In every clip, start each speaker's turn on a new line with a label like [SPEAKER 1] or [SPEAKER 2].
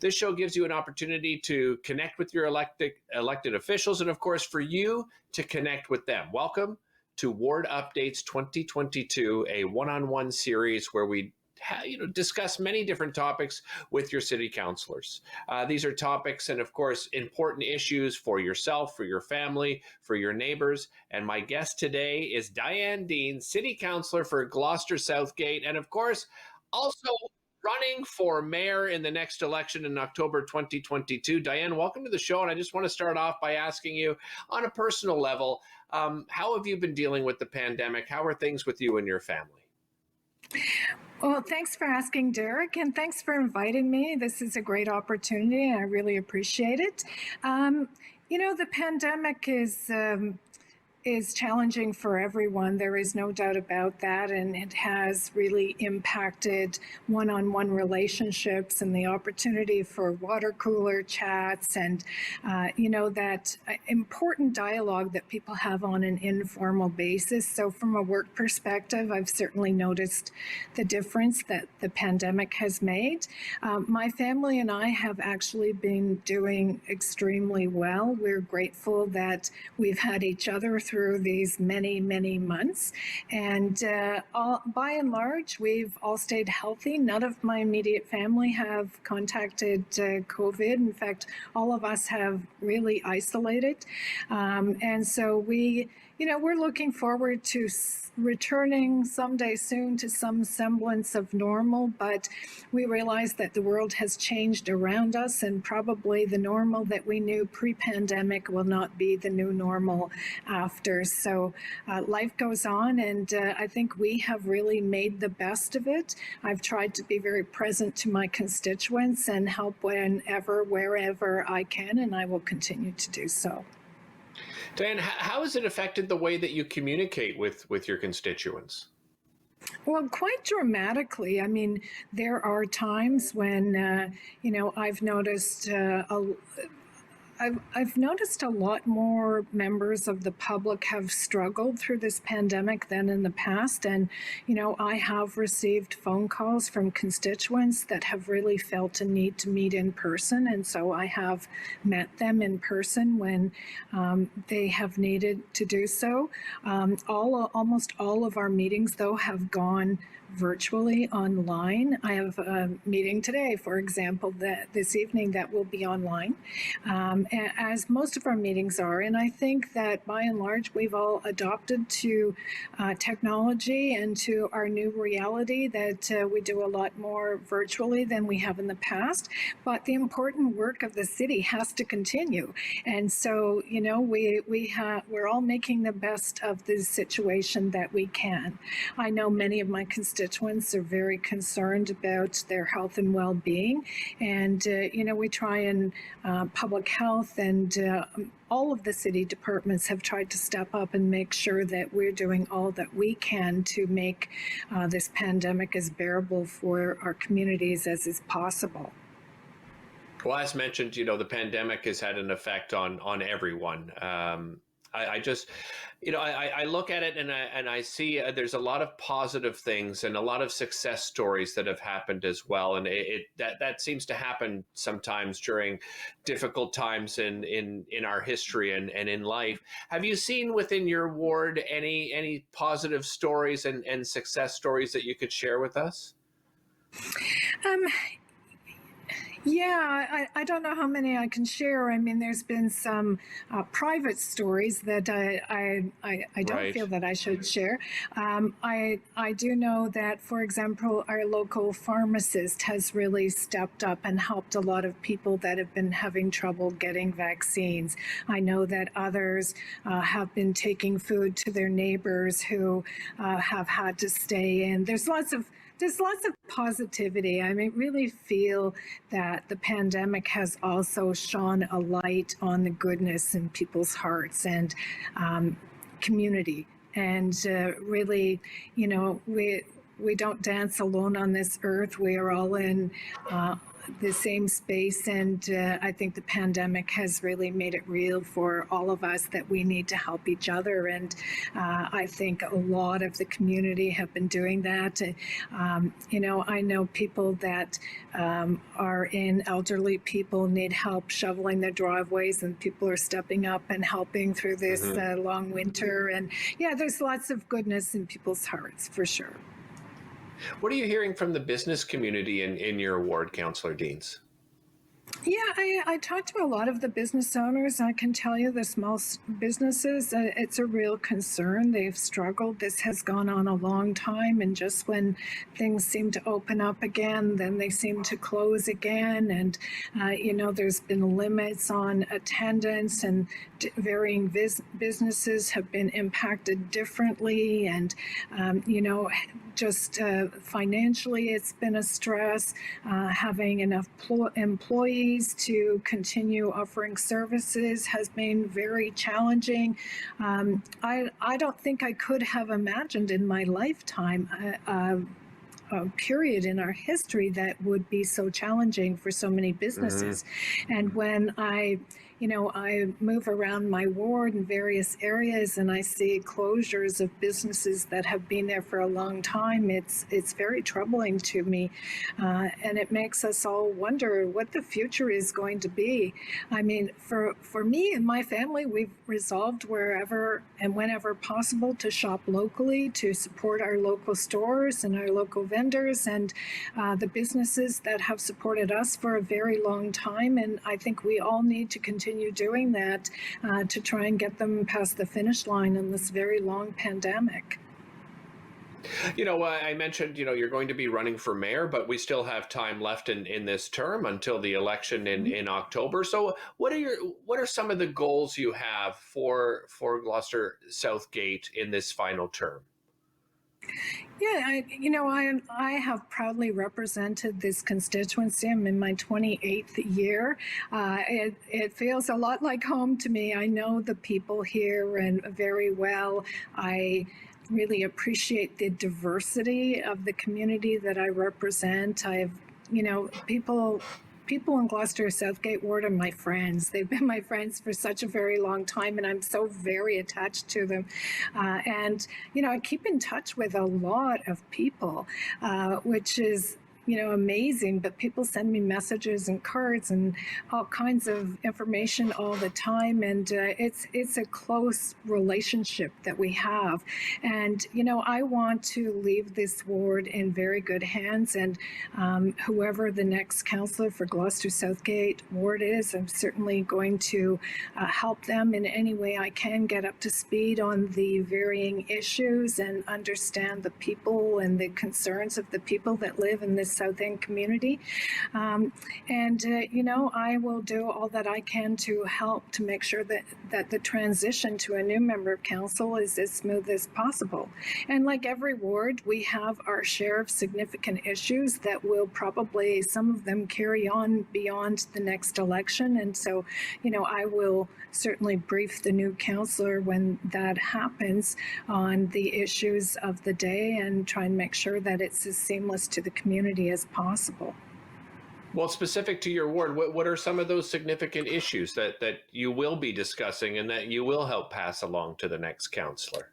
[SPEAKER 1] This show gives you an opportunity to connect with your elected officials and, of course, for you to connect with them. Welcome to Ward Updates 2022, a one-on-one series where we discuss many different topics with your city councillors. These are topics and, of course, important issues for yourself, for your family, for your neighbors. And my guest today is Diane Deans, city councillor for Gloucester-Southgate, and, of course, also running for mayor in the next election in October 2022. Diane, welcome to the show. And I just want to start off by asking you, on a personal level, how have you been dealing with the pandemic? How are things with you and your family?
[SPEAKER 2] Well, thanks for asking, Derick, and thanks for inviting me. This is a great opportunity, and I really appreciate it. The pandemic is challenging for everyone. There is no doubt about that, and it has really impacted one-on-one relationships and the opportunity for water cooler chats and that important dialogue that people have on an informal basis. So from a work perspective, I've certainly noticed the difference that the pandemic has made. My family and I have actually been doing extremely well. We're grateful that we've had each other through these many, many months. And by and large, we've all stayed healthy. None of my immediate family have contacted COVID. In fact, all of us have really isolated. And so we're looking forward to returning someday soon to some semblance of normal, but we realize that the world has changed around us, and probably the normal that we knew pre-pandemic will not be the new normal after. So life goes on, and I think we have really made the best of it. I've tried to be very present to my constituents and help whenever, wherever I can, and I will continue to do so.
[SPEAKER 1] Diane, how has it affected the way that you communicate with your constituents?
[SPEAKER 2] Well, quite dramatically. I mean, there are times when, I've noticed I've noticed a lot more members of the public have struggled through this pandemic than in the past. And, I have received phone calls from constituents that have really felt a need to meet in person. And so I have met them in person when they have needed to do so. Almost all of our meetings, though, have gone virtually online. I have a meeting today, for example, this evening that will be online, as most of our meetings are. And I think that by and large, we've all adopted to technology and to our new reality that we do a lot more virtually than we have in the past. But the important work of the city has to continue. And so, we're all making the best of the situation that we can. I know many of my constituents are very concerned about their health and well-being. And, we try and public health and all of the city departments have tried to step up and make sure that we're doing all that we can to make this pandemic as bearable for our communities as is possible.
[SPEAKER 1] Well, as mentioned, the pandemic has had an effect on everyone. I just, I look at it and I see there's a lot of positive things and a lot of success stories that have happened as well. And that seems to happen sometimes during difficult times in our history and in life. Have you seen within your ward any positive stories and success stories that you could share with us?
[SPEAKER 2] Yeah, I don't know how many I can share. I mean, there's been some private stories that I don't feel that I should share. I do know that, for example, our local pharmacist has really stepped up and helped a lot of people that have been having trouble getting vaccines. I know that others have been taking food to their neighbors who have had to stay in. There's lots of positivity. I really feel that the pandemic has also shone a light on the goodness in people's hearts and community. And really, we don't dance alone on this earth. We are all in the same space, and I think the pandemic has really made it real for all of us that we need to help each other. And I think a lot of the community have been doing that. I know people that are in elderly people need help shoveling their driveways, and people are stepping up and helping through this long winter. And yeah, there's lots of goodness in people's hearts for sure.
[SPEAKER 1] What are you hearing from the business community in your ward, Councillor Deans?
[SPEAKER 2] Yeah, I talked to a lot of the business owners. I can tell you the small businesses, it's a real concern. They've struggled. This has gone on a long time. And just when things seem to open up again, then they seem to close again. And, there's been limits on attendance, and varying businesses have been impacted differently. And, just financially, it's been a stress. Having enough employees to continue offering services has been very challenging. I don't think I could have imagined in my lifetime a period in our history that would be so challenging for so many businesses. And when I move around my ward in various areas and I see closures of businesses that have been there for a long time, it's very troubling to me. And it makes us all wonder what the future is going to be. I mean, for me and my family, we've resolved wherever and whenever possible to shop locally, to support our local stores and our local vendors and the businesses that have supported us for a very long time. And I think we all need to continue doing that to try and get them past the finish line in this very long pandemic.
[SPEAKER 1] I mentioned, you're going to be running for mayor, but we still have time left in this term until the election in October. So what are some of the goals you have for Gloucester-Southgate in this final term?
[SPEAKER 2] Yeah, I have proudly represented this constituency. I'm in my 28th year. It feels a lot like home to me. I know the people here and very well. I really appreciate the diversity of the community that I represent. People in Gloucester-Southgate ward are my friends. They've been my friends for such a very long time, and I'm so very attached to them. I keep in touch with a lot of people, which is amazing, but people send me messages and cards and all kinds of information all the time. And it's a close relationship that we have. And, I want to leave this ward in very good hands. And whoever the next councillor for Gloucester-Southgate ward is, I'm certainly going to help them in any way I can, get up to speed on the varying issues and understand the people and the concerns of the people that live in this South End community. I will do all that I can to help to make sure that the transition to a new member of council is as smooth as possible. And like every ward, we have our share of significant issues that will probably, some of them, carry on beyond the next election. And so, I will certainly brief the new councillor when that happens on the issues of the day and try and make sure that it's as seamless to the community as possible.
[SPEAKER 1] Well, specific to your ward, what are some of those significant issues that you will be discussing and that you will help pass along to the next councillor?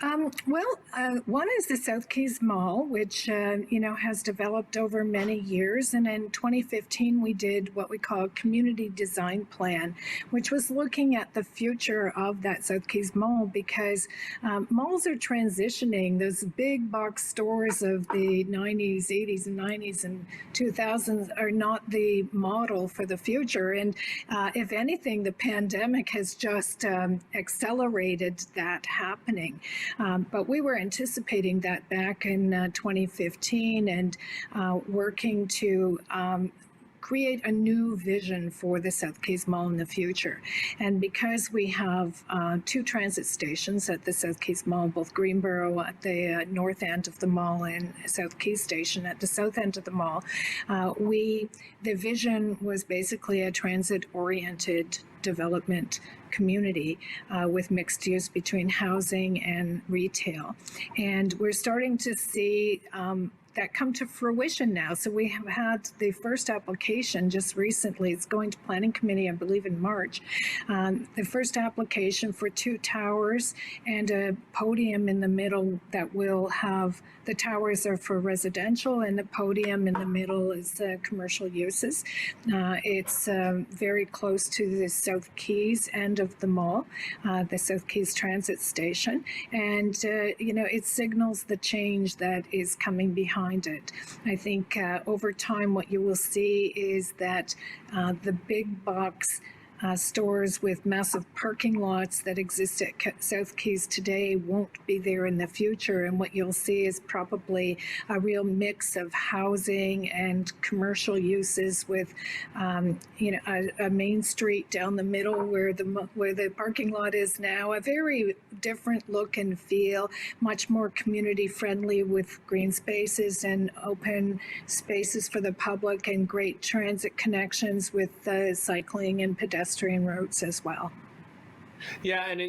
[SPEAKER 2] One is the South Keys Mall, which, has developed over many years. And in 2015, we did what we call a community design plan, which was looking at the future of that South Keys Mall, because malls are transitioning. Those big box stores of the 90s, 80s, and 90s and 2000s are not the model for the future. And if anything, the pandemic has just accelerated that happening. But we were anticipating that back in 2015 and working to create a new vision for the South Keys Mall in the future. And because we have 2 transit stations at the South Keys Mall, both Greenboro at the north end of the mall and South Keys Station at the south end of the mall, the vision was basically a transit-oriented development community with mixed use between housing and retail. And we're starting to see that come to fruition now. So we have had the first application just recently. It's going to Planning Committee, I believe, in March. The first application for 2 towers and a podium in the middle that will have, the towers are for residential and the podium in the middle is commercial uses. It's very close to the South Keys end of the mall, the South Keys Transit Station. And, it signals the change that is coming behind it. I think over time what you will see is that the big box stores with massive parking lots that exist at South Keys today won't be there in the future. And what you'll see is probably a real mix of housing and commercial uses with, a main street down the middle where the parking lot is now, a very different look and feel, much more community friendly with green spaces and open spaces for the public and great transit connections with cycling and pedestrian routes as well.
[SPEAKER 1] Yeah, and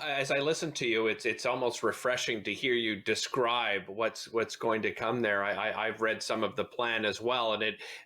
[SPEAKER 1] as I listen to you, it's almost refreshing to hear you describe what's going to come there. I've read some of the plan as well,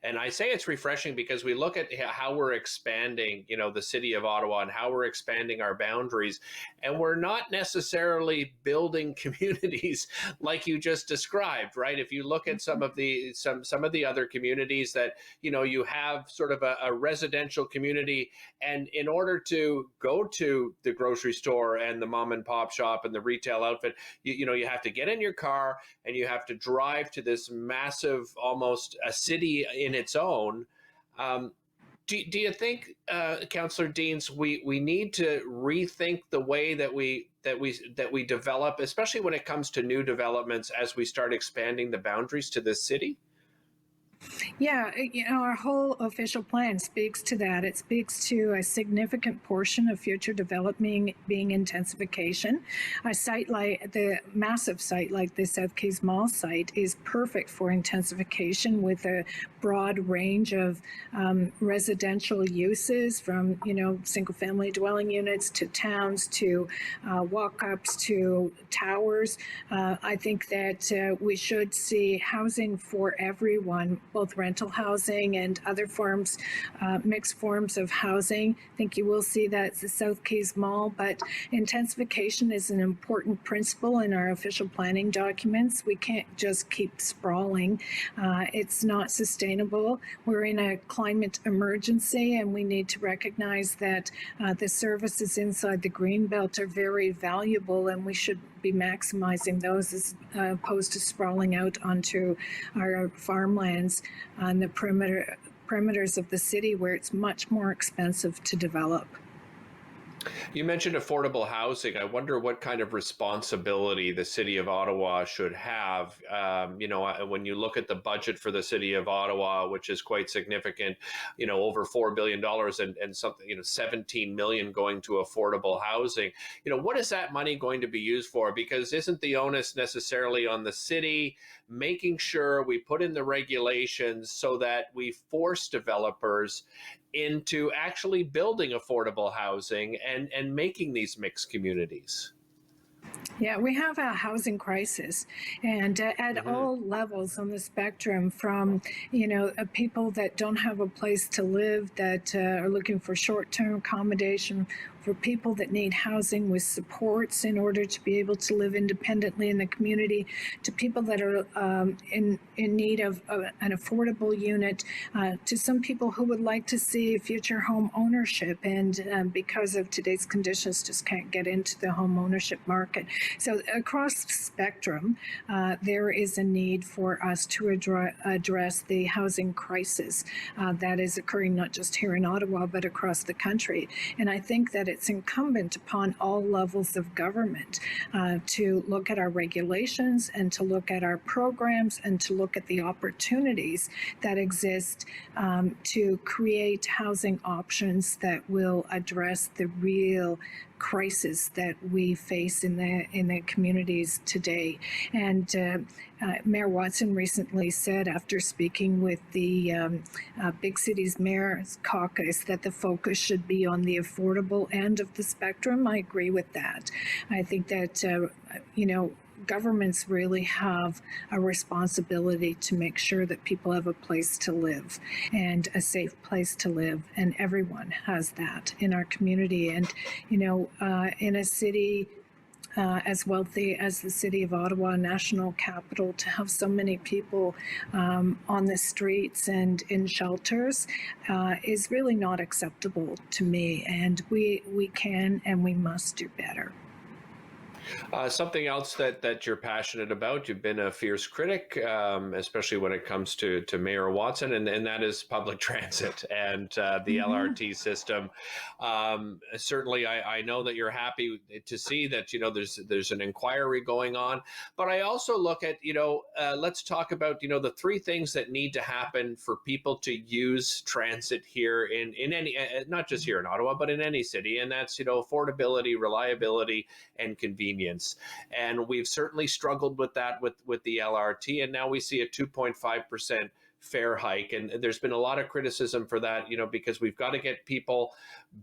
[SPEAKER 1] and I say it's refreshing because we look at how we're expanding, the city of Ottawa and how we're expanding our boundaries, and we're not necessarily building communities like you just described, right? If you look at some of the other communities that you have sort of a residential community, and in order to go to the grocery store and the mom and pop shop and the retail outfit, you have to get in your car and you have to drive to this massive, almost a city in its own. Do you think, Councillor Deans, we need to rethink the way that we develop, especially when it comes to new developments, as we start expanding the boundaries to this city?
[SPEAKER 2] Yeah, our whole official plan speaks to that. It speaks to a significant portion of future development being intensification. A site like the massive site like the South Keys Mall site is perfect for intensification with a broad range of residential uses from, single-family dwelling units to towns to walk-ups to towers. I think that we should see housing for everyone, both rental housing and other forms, mixed forms of housing. I think you will see that at the South Keys Mall, but intensification is an important principle in our official planning documents. We can't just keep sprawling. It's not sustainable. We're in a climate emergency, and we need to recognize that the services inside the Greenbelt are very valuable, and we should be maximizing those as opposed to sprawling out onto our farmlands on the perimeters of the city where it's much more expensive to develop.
[SPEAKER 1] You mentioned affordable housing. I wonder what kind of responsibility the City of Ottawa should have. When you look at the budget for the City of Ottawa, which is quite significant, over $4 billion and something, 17 million going to affordable housing. What is that money going to be used for? Because isn't the onus necessarily on the city making sure we put in the regulations so that we force developers into actually building affordable housing and making these mixed communities?
[SPEAKER 2] Yeah, we have a housing crisis, and at all levels on the spectrum, from people that don't have a place to live, that are looking for short-term accommodation, for people that need housing with supports in order to be able to live independently in the community, to people that are in need of an affordable unit, to some people who would like to see future home ownership and because of today's conditions just can't get into the home ownership market. So across the spectrum, there is a need for us to address the housing crisis that is occurring not just here in Ottawa, but across the country. And I think that it's it's incumbent upon all levels of government to look at our regulations and to look at our programs and to look at the opportunities that exist to create housing options that will address the real crisis that we face in the communities today. And Mayor Watson recently said, after speaking with the Big Cities Mayor's Caucus, that the focus should be on the affordable end of the spectrum. I agree with that. I think that, governments really have a responsibility to make sure that people have a place to live and a safe place to live, and everyone has that in our community. And in a city as wealthy as the City of Ottawa, national capital, to have so many people on the streets and in shelters is really not acceptable to me, and we can and we must do better.
[SPEAKER 1] Something else that you're passionate about, you've been a fierce critic, especially when it comes to Mayor Watson, and that is public transit and the LRT system. Certainly, I know that you're happy to see that, there's an inquiry going on, but I also look at, let's talk about, the three things that need to happen for people to use transit here in any, not just here in Ottawa, but in any city, and that's, affordability, reliability, and convenience. And we've certainly struggled with that with the LRT, and now we see a 2.5% fare hike, and there's been a lot of criticism for that, because we've got to get people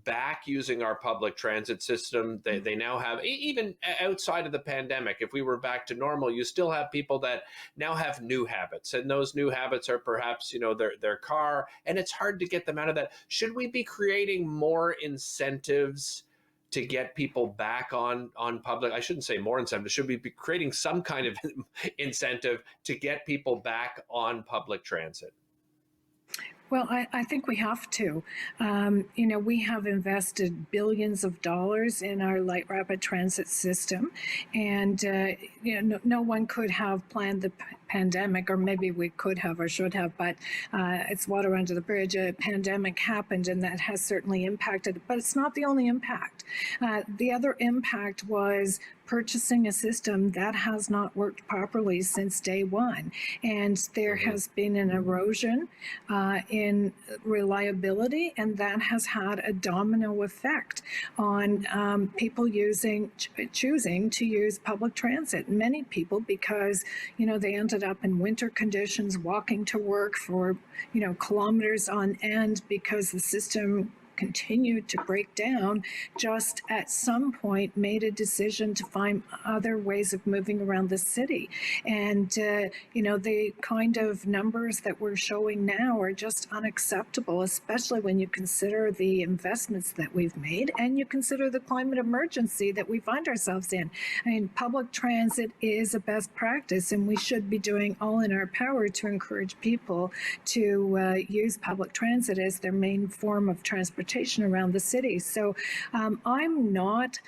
[SPEAKER 1] back using our public transit system. They now have, even outside of the pandemic, if we were back to normal, you still have people that now have new habits, and those new habits are perhaps their car, and it's hard to get them out of that. Should we be creating more incentives to get people back on public? I shouldn't say more incentive. Should we be creating some kind of incentive to get people back on public transit?
[SPEAKER 2] Well, I think we have to. We have invested billions of dollars in our light rapid transit system, and no one could have planned the pandemic, or maybe we could have or should have, but it's water under the bridge. A pandemic happened, and that has certainly impacted, but it's not the only impact. The other impact was purchasing a system that has not worked properly since day one. And there has been an erosion in reliability, and that has had a domino effect on people choosing to use public transit. Many people, because, they ended up in winter conditions, walking to work for, kilometers on end because the system continued to break down, just at some point made a decision to find other ways of moving around the city. And, the kind of numbers that we're showing now are just unacceptable, especially when you consider the investments that we've made and you consider the climate emergency that we find ourselves in. I mean, public transit is a best practice, and we should be doing all in our power to encourage people to use public transit as their main form of transportation around the city. So I'm not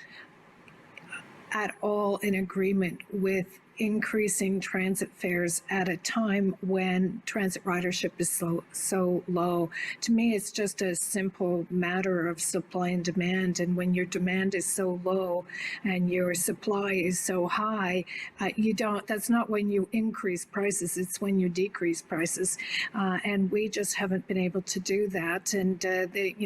[SPEAKER 2] at all in agreement with increasing transit fares at a time when transit ridership is so low. To me, it's just a simple matter of supply and demand. And when your demand is so low and your supply is so high, that's not when you increase prices, it's when you decrease prices. And we just haven't been able to do that. And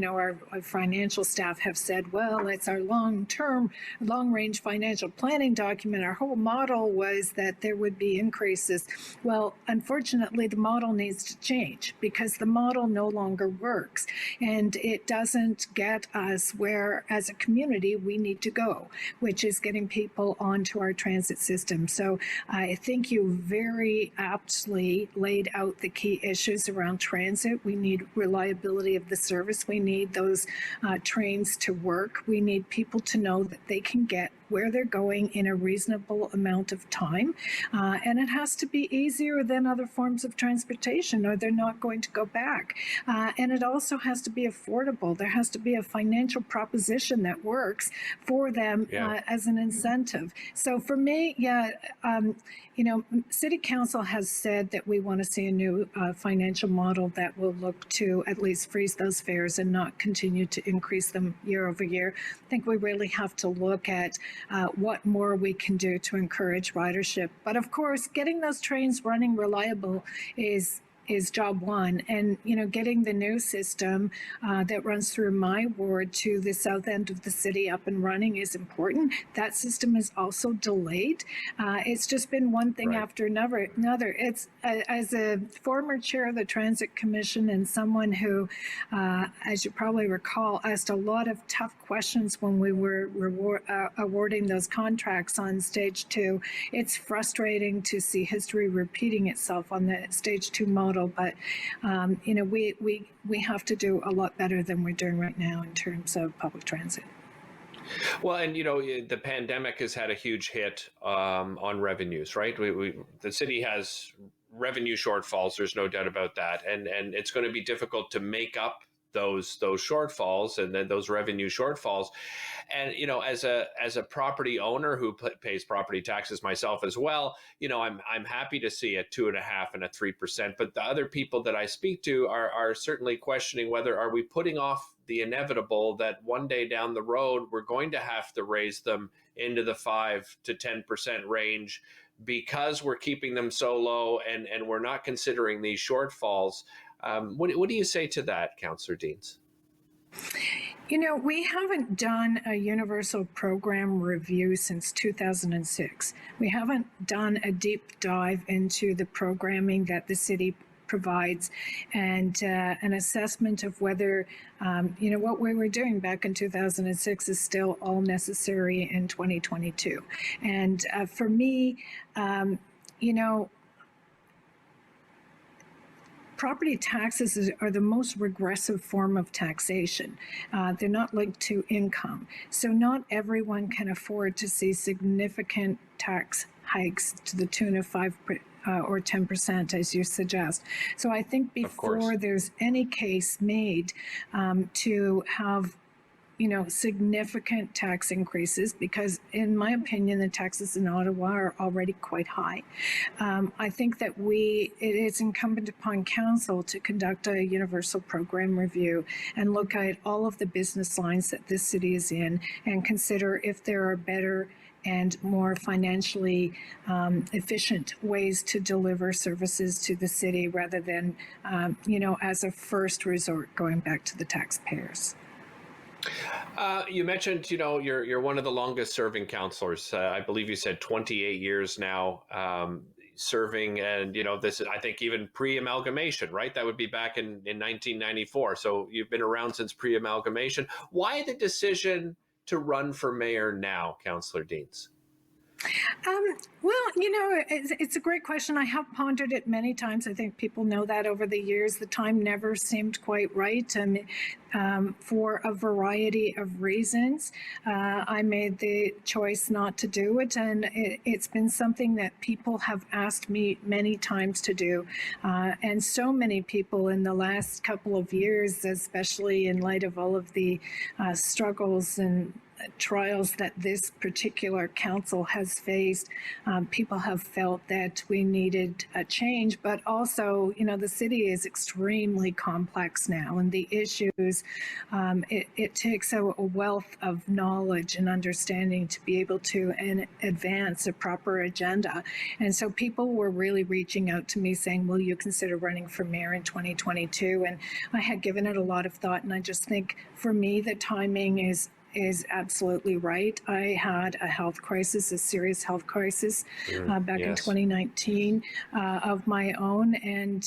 [SPEAKER 2] our financial staff have said, well, it's our long-range financial planning document. Our whole model was that there would be increases. Well, unfortunately, the model needs to change because the model no longer works, and it doesn't get us where, as a community, we need to go, which is getting people onto our transit system. So I think you very aptly laid out the key issues around transit. We need reliability of the service. We need those trains to work. We need people to know that they can get where they're going in a reasonable amount of time. And it has to be easier than other forms of transportation, or they're not going to go back. And it also has to be affordable. There has to be a financial proposition that works for them as an incentive. So for me, City Council has said that we want to see a new financial model that will look to at least freeze those fares and not continue to increase them year over year. I think we really have to look at what more we can do to encourage ridership. But of course, getting those trains running reliable is job one, and getting the new system that runs through my ward to the south end of the city up and running is important. That system is also delayed. It's just been one thing after another. It's as a former chair of the Transit Commission and someone who, as you probably recall, asked a lot of tough questions when we were awarding those contracts on stage 2. It's frustrating to see history repeating itself on the stage 2 model. But we have to do a lot better than we're doing right now in terms of public transit.
[SPEAKER 1] Well, and the pandemic has had a huge hit on revenues, right? The city has revenue shortfalls. There's no doubt about that, and it's going to be difficult to make up those shortfalls and then those revenue shortfalls. And as a property owner who pays property taxes myself as well, I'm happy to see a 2.5% and a 3%. But the other people that I speak to are certainly questioning whether are we putting off the inevitable that one day down the road we're going to have to raise them into the 5 to 10% range because we're keeping them so low and we're not considering these shortfalls. What do you say to that, Councillor Deans?
[SPEAKER 2] We haven't done a universal program review since 2006. We haven't done a deep dive into the programming that the city provides and an assessment of whether, what we were doing back in 2006 is still all necessary in 2022. And for me, property taxes are the most regressive form of taxation. They're not linked to income. So not everyone can afford to see significant tax hikes to the tune of 5 or 10%, as you suggest. So I think before there's any case made to have significant tax increases, because in my opinion, the taxes in Ottawa are already quite high. I think that it is incumbent upon council to conduct a universal program review and look at all of the business lines that this city is in and consider if there are better and more financially efficient ways to deliver services to the city rather than, as a first resort, going back to the taxpayers.
[SPEAKER 1] You mentioned, you're one of the longest serving councillors. I believe you said 28 years now serving, and this is, I think, even pre-amalgamation, right? That would be back in 1994. So you've been around since pre-amalgamation. Why the decision to run for mayor now, Councillor Deans?
[SPEAKER 2] Well, it's a great question. I have pondered it many times. I think people know that over the years. The time never seemed quite right, and for a variety of reasons, I made the choice not to do it, and it's been something that people have asked me many times to do, and so many people in the last couple of years, especially in light of all of the struggles and trials that this particular council has faced, people have felt that we needed a change, but also, the city is extremely complex now, and the issues, it takes a wealth of knowledge and understanding to be able to advance a proper agenda. And so people were really reaching out to me saying, will you consider running for mayor in 2022? And I had given it a lot of thought, and I just think for me, the timing is absolutely right. I had a health crisis, a serious health crisis back in 2019 of my own. And,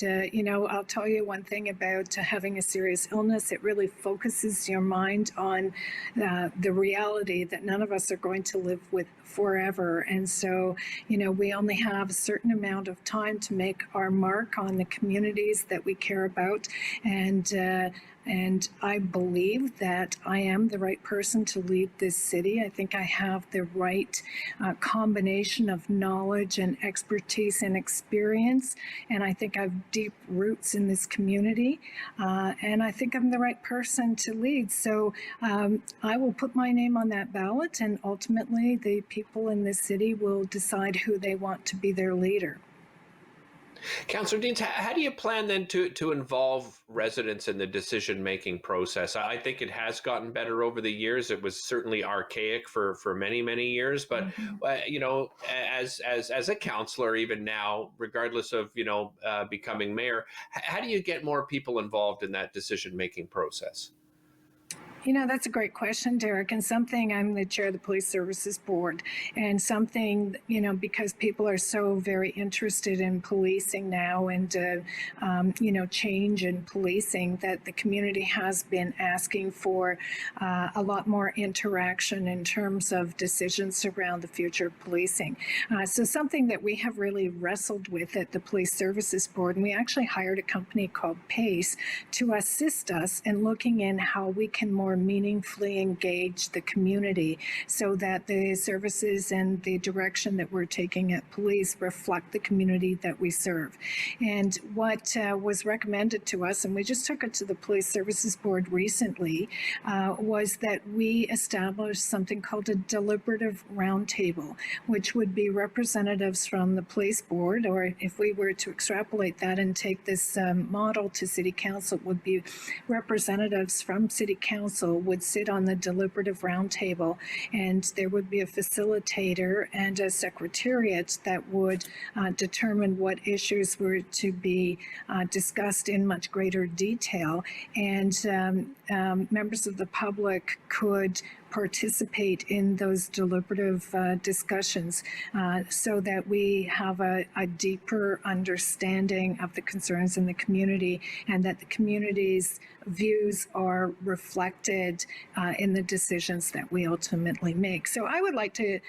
[SPEAKER 2] I'll tell you one thing about having a serious illness. It really focuses your mind on the reality that none of us are going to live with forever. And so, we only have a certain amount of time to make our mark on the communities that we care about. And I believe that I am the right person person to lead this city. I think I have the right combination of knowledge and expertise and experience, and I think I have deep roots in this community, and I think I'm the right person to lead. So I will put my name on that ballot, and ultimately the people in this city will decide who they want to be their leader.
[SPEAKER 1] Councillor Deans, how do you plan then to involve residents in the decision-making process? I think it has gotten better over the years. It was certainly archaic for many, many years, but you know, as a councillor, even now, regardless of becoming mayor, how do you get more people involved in that decision-making process?
[SPEAKER 2] You know, that's a great question, Derick, and something, I'm the chair of the Police Services Board, and something, because people are so very interested in policing now and, change in policing, that the community has been asking for a lot more interaction in terms of decisions around the future of policing. So something that we have really wrestled with at the Police Services Board, and we actually hired a company called PACE to assist us in looking in how we can more meaningfully engage the community so that the services and the direction that we're taking at police reflect the community that we serve. And what was recommended to us, and we just took it to the Police Services Board recently, was that we establish something called a deliberative roundtable, which would be representatives from the police board, or if we were to extrapolate that and take this model to City Council, it would be representatives from City Council would sit on the deliberative roundtable, and there would be a facilitator and a secretariat that would determine what issues were to be discussed in much greater detail, and members of the public could participate in those deliberative discussions so that we have a deeper understanding of the concerns in the community, and that the community's views are reflected in the decisions that we ultimately make. So I would like to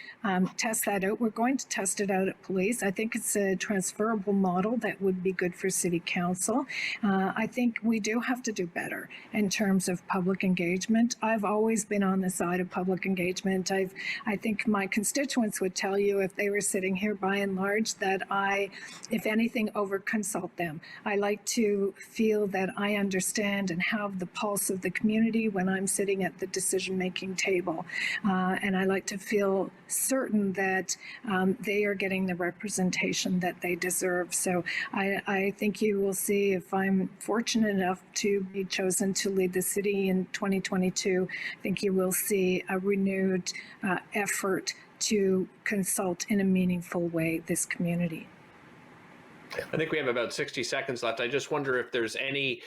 [SPEAKER 2] test that out. We're going to test it out at police. I think it's a transferable model that would be good for City Council. I think we do have to do better in terms of public engagement. I've always been on the side of public engagement. I think my constituents would tell you, if they were sitting here, by and large, that I, if anything, over-consult them. I like to feel that I understand and have the pulse of the community when I'm sitting at the decision-making table. And I like to feel certain that they are getting the representation that they deserve. So I think you will see, if I'm fortunate enough to be chosen to lead the city in 2022, I think you will see a renewed effort to consult in a meaningful way this community.
[SPEAKER 1] I think we have about 60 seconds left. I just wonder if there's any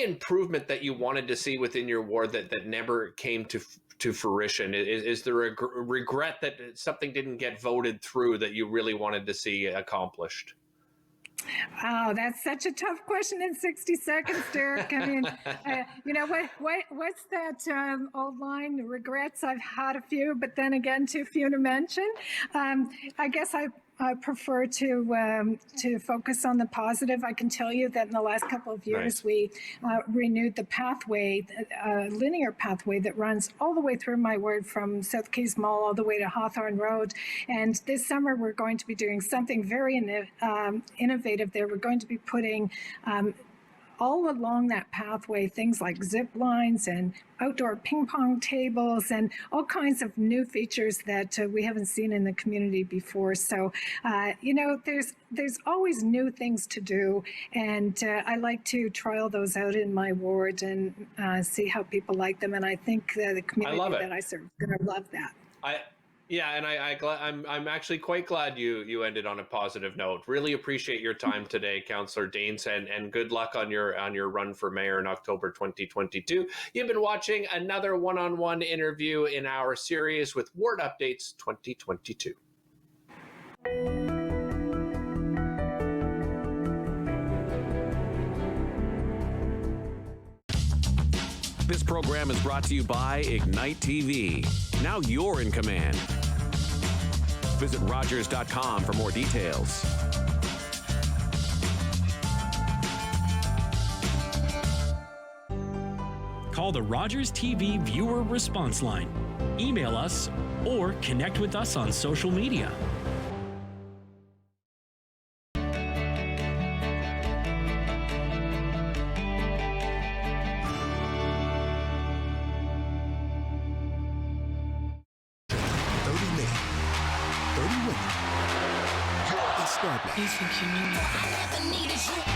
[SPEAKER 1] improvement that you wanted to see within your ward that never came to fruition. Is there a regret that something didn't get voted through that you really wanted to see accomplished?
[SPEAKER 2] Wow, that's such a tough question in 60 seconds, Derick. I mean, what's that old line? Regrets, I've had a few, but then again, too few to mention. I guess I prefer to focus on the positive. I can tell you that in the last couple of years, we renewed the pathway, linear pathway that runs all the way through my ward from South Keys Mall all the way to Hawthorne Road. And this summer, we're going to be doing something very innovative there. We're going to be putting all along that pathway things like zip lines and outdoor ping pong tables and all kinds of new features that we haven't seen in the community before. So, there's always new things to do, and I like to trial those out in my ward and see how people like them. And I think the community that I serve is going to love that. I'm actually quite glad you ended on a positive note. Really appreciate your time today, Councillor Deans, and good luck on your run for mayor in October 2022. You've been watching another one-on-one interview in our series with Ward Updates 2022.
[SPEAKER 3] This program is brought to you by Ignite TV. Now you're in command. Visit Rogers.com for more details.
[SPEAKER 4] call the Rogers TV viewer response line, email us, or connect with us on social media.
[SPEAKER 5] You think you knew me?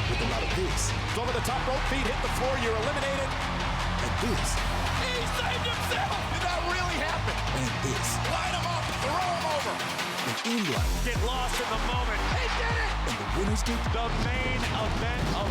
[SPEAKER 6] With a lot of this.
[SPEAKER 7] Over the top rope, feet hit the floor, you're eliminated.
[SPEAKER 6] And this.
[SPEAKER 7] He saved himself! Did that really happen?
[SPEAKER 6] And this.
[SPEAKER 7] Line him up, throw him over.
[SPEAKER 6] And in life.
[SPEAKER 7] Get lost in the moment. He did it!
[SPEAKER 6] And the winners get
[SPEAKER 7] the main event of